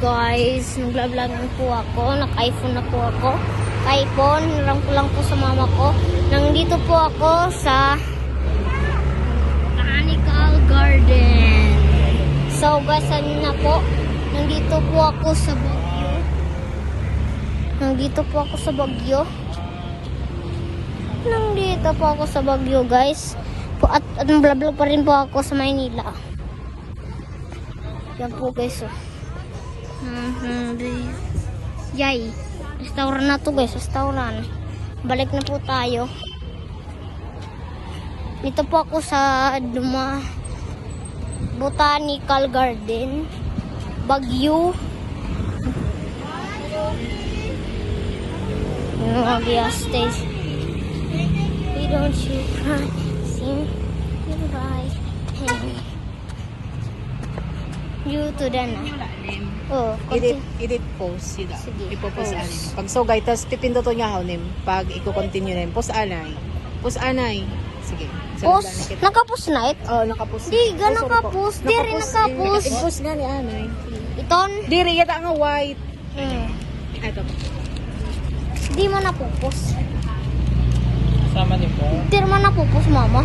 guys, nagla-vlog lang po ako. Naka-iPhone na po ako. iPhone, nilang ko lang po sa mama ko. Nandito po ako sa Botanical Garden. So guys, ano na po? Nandito po ako sa Baguio. Nandito po ako sa Baguio. Nandito po ako sa Baguio, guys. At vlog pa rin po ako sa Maynila. Yan po, guys. Oh. Yay. Restaurant na to, guys. Restaurant. Balik na po tayo. Dito po ako sa Botanical Garden. Baguio. Stage. We don't you cry. Sing. You right. Hey. You to the na. Oh, edit post sila. Sige, Ipo-post post. anay. Pag sugay tas pipinduto niya hawnim. Pag i-continue na yun, post anay. Post anay. Sige. post. Naka-post na it? Oh, naka-post. Di, ga naka-post. Di rin naka-post. I-post nga ni anay. Iton? Di rin yata nga white. Ito. Di mo na-post. Sama niyo po. Di mo na-post, mama.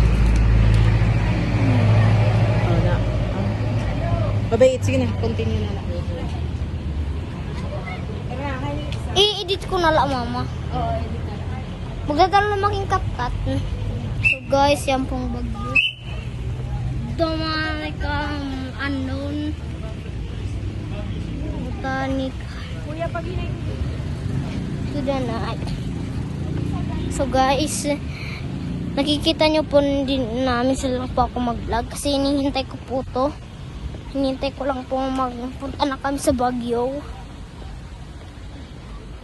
Oh, na. Babait, sige na. Continue na lang. I-edit ko na lang, mama. Oo, edit na lang. Magagano na maging cut-cut. So guys, yan pong Baguio. Dominicang unknown. Botanic. Kuya, pag To the night. So guys, nakikita nyo po din namin sila lang po ako mag-vlog. Kasi hinihintay ko po to. Hinihintay ko lang po magpunta na kami sa Baguio.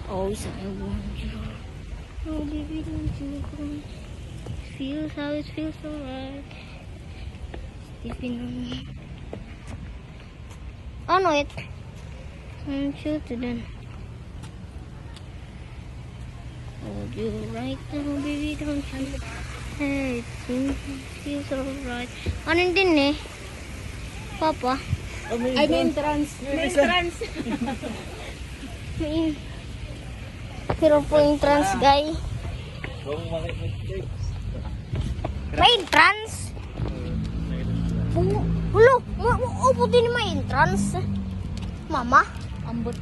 Oh, so I want you. Oh, baby, don't you cry. Feels how it feels so right. Stepping on me. Ano it? I'm sure to then. Hold you right now, baby, don't you? Hey, it feels so right. Ano din eh? Papa? I mean, trans. Pero po yung trans guy. May entrance? Hulo, upo din may entrance. Mama? Ambot.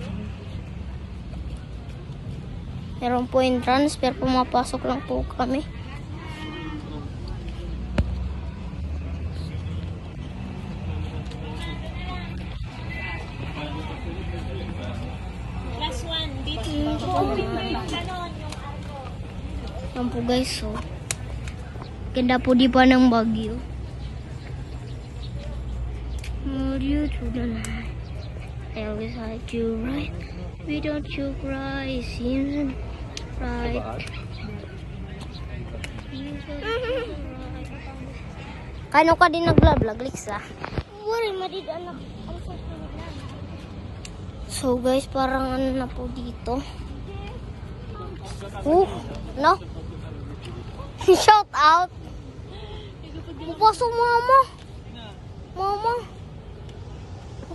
Meron po entrance pero pumapasok lang po kami. Last one, dito. Yan po guys, so. Ganda po di pa ng Baguio. Hold you to the night. I always like you right. We don't you cry, seems right. Kano ka din nag-vlog, Lixa? Wala, madid anak. So guys, parang ano na po dito. No? Shout out. Pasok mama. Mama.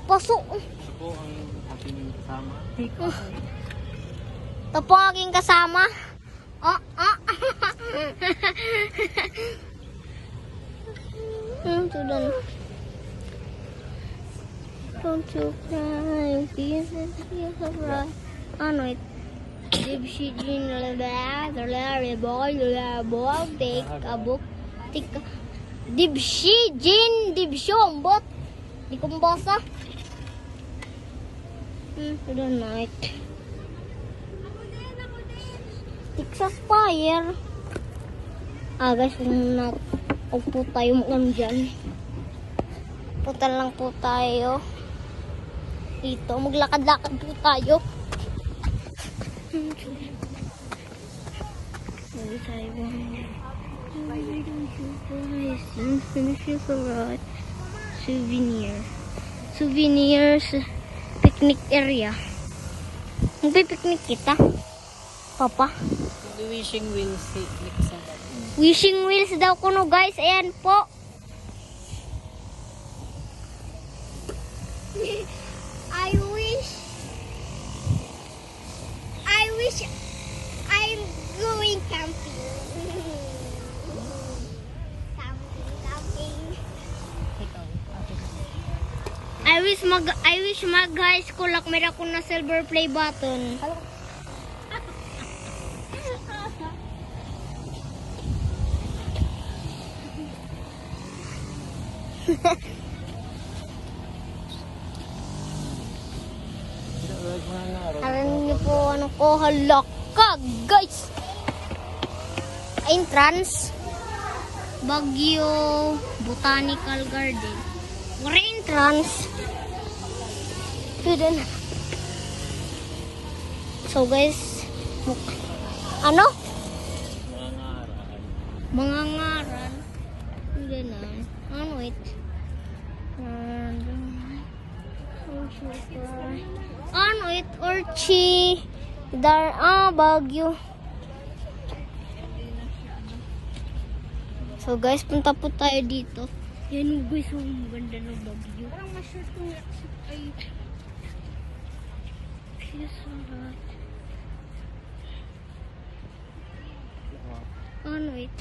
Pasok. Ako ang aking kasama. Ito po ang aking kasama. Sudan. Don't you cry, please, feel so right. Ano it? Dipsy Jean Lebad, Larry Boy, Labog, take a book, take a... Dipsy Jean, Dipsy, bot. Di ko mabasa. To the night. Texas Fire. Guys, huwag po tayo mag dyan. Punta lang po tayo. Ito, maglakad-lakad po tayo. Souvenirs picnic area. Magpipiknik kita, Papa. The wishing wheels. Lixa. Wishing wheels daw kuno guys. Ayan po. I wish I wish mag high school like meron ako na silver play button. Alam niyo po ano ko halakag guys. Entrance Baguio Botanical Garden. Wala entrance. Pwede na. So guys, ano? Mga ngaran. Pwede na. Ano wait? Ano it? Orchi. Baguio. So guys, punta po tayo dito. Yan guys, ang ganda ng Baguio. Parang ma-short kong ay... Ano it?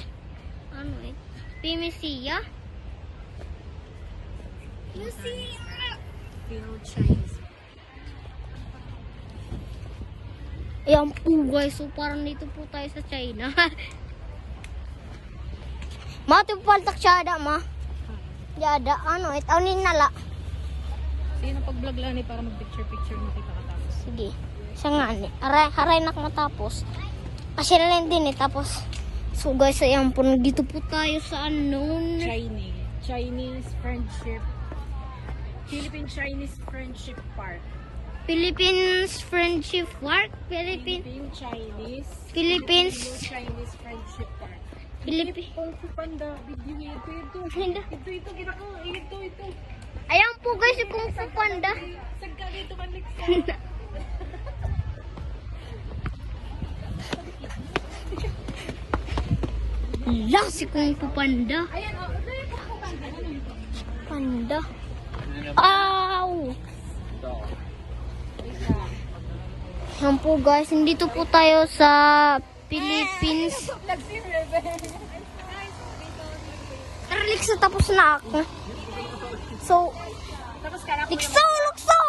Ano it? Pimisia? Pero Chinese. Ayan po guys, so parang dito po tayo sa China. Mati po paltak siya ada ma. Yada, ano it? Aunin nala. Sige na pag-vlog lang ni para mag-picture-picture makita ka tapos. Sige. Siya nga ni. Haray na matapos. Kasi na lang din eh. Tapos, so guys, ayan po. Dito po tayo sa unknown. Chinese Friendship. Philippine-Chinese Friendship Park. Philippines Friendship Park. Philippine-Chinese Chinese Friendship Park. Kung si Panda, video ito. Ito, ginako. Ito. Ayan po guys, yung Kung Fu Panda. Sagka dito man Lang si Kung Fu Panda. Ayan, Panda. Ow! Ayan po guys, nandito po tayo sa Philippines. Tara, Likso, tapos na ako. So, Lukso!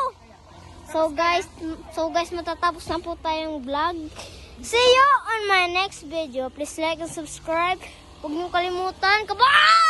So guys, matatapos na po tayong vlog. See you on my next video. Please like and subscribe. Huwag niyong kalimutan. Kabay!